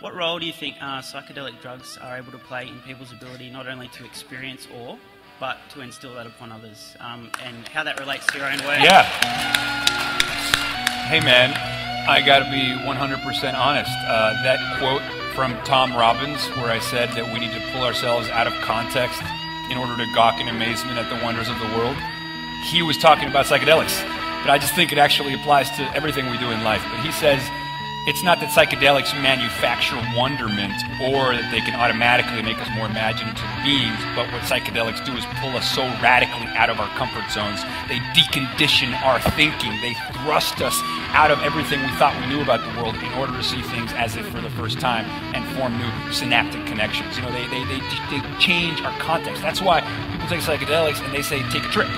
what role do you think psychedelic drugs are able to play in people's ability not only to experience awe, but to instill that upon others, and how that relates to your own work? Yeah. Hey man, I gotta be 100% honest. That quote from Tom Robbins, where I said that we need to pull ourselves out of context in order to gawk in amazement at the wonders of the world, he was talking about psychedelics. But I just think it actually applies to everything we do in life. But he says, it's not that psychedelics manufacture wonderment or that they can automatically make us more imaginative beings, but what psychedelics do is pull us so radically out of our comfort zones. They decondition our thinking. They thrust us out of everything we thought we knew about the world in order to see things as if for the first time and form new synaptic connections. You know, they change our context. That's why people take psychedelics and they say, take a trip.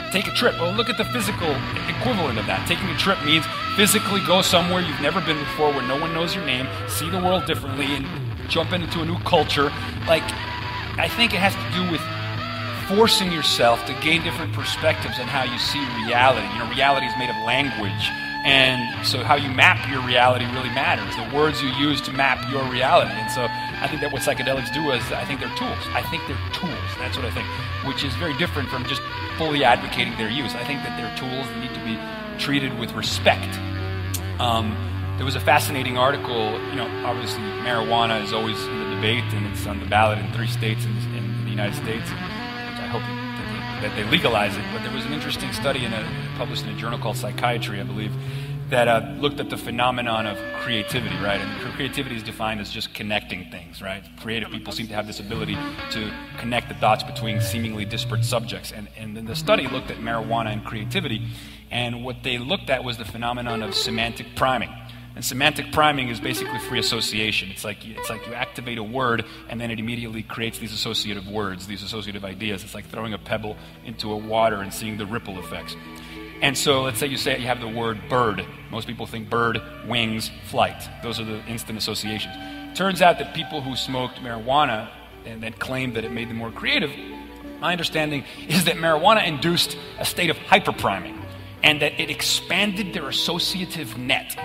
Take a trip. Well, look at the physical equivalent of that. Taking a trip means physically go somewhere you've never been before, where no one knows your name, see the world differently, and jump into a new culture. Like, I think it has to do with forcing yourself to gain different perspectives on how you see reality. You know, reality is made of language, and so how you map your reality really matters. The words you use to map your reality. And so I think that what psychedelics do is, I think they're tools. I think they're tools. That's what I think, which is very different from just fully advocating their use. I think that they're tools that need to be treated with respect. There was a fascinating article, you know, obviously marijuana is always in the debate, and it's on the ballot in 3 states in the United States, which I hope that they legalize it. But there was an interesting study published in a journal called Psychiatry, I believe, that looked at the phenomenon of creativity, right? And creativity is defined as just connecting things, right? Creative people seem to have this ability to connect the dots between seemingly disparate subjects. And then the study looked at marijuana and creativity, and what they looked at was the phenomenon of semantic priming. And semantic priming is basically free association. It's like you activate a word, and then it immediately creates these associative words, these associative ideas. It's like throwing a pebble into a water and seeing the ripple effects. And so let's say you have the word bird. Most people think bird, wings, flight. Those are the instant associations. Turns out that people who smoked marijuana and then claimed that it made them more creative, my understanding is that marijuana induced a state of hyperpriming, and that it expanded their associative net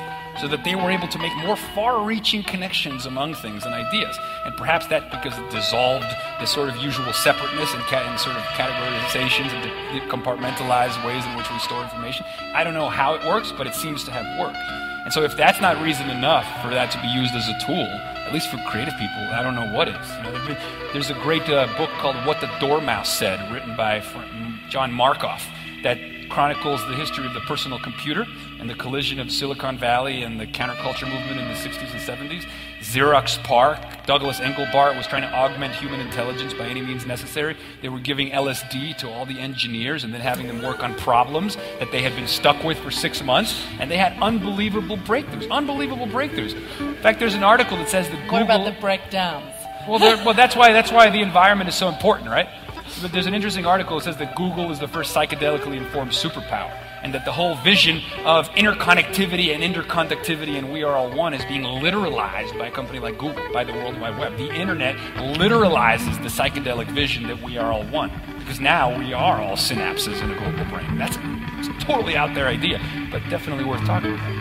so that they were able to make more far-reaching connections among things and ideas. And perhaps that because it dissolved this sort of usual separateness and sort of categorizations and compartmentalized ways in which we store information. I don't know how it works, but it seems to have worked. And so if that's not reason enough for that to be used as a tool, at least for creative people, I don't know what is. You know, there's a great book called What the Doormouse Said, written by John Markoff, that chronicles the history of the personal computer and the collision of Silicon Valley and the counterculture movement in the 60s and 70s. Xerox PARC, Douglas Engelbart was trying to augment human intelligence by any means necessary. They were giving LSD to all the engineers and then having them work on problems that they had been stuck with for 6 months, and they had unbelievable breakthroughs. In fact, there's an article that says that Google... What about the breakdowns? Well, that's why the environment is so important, right? But there's an interesting article that says that Google is the first psychedelically informed superpower, and that the whole vision of interconnectivity and interconductivity and we are all one is being literalized by a company like Google, by the World Wide Web. The internet literalizes the psychedelic vision that we are all one, because now we are all synapses in a global brain. That's a totally out there idea, but definitely worth talking about.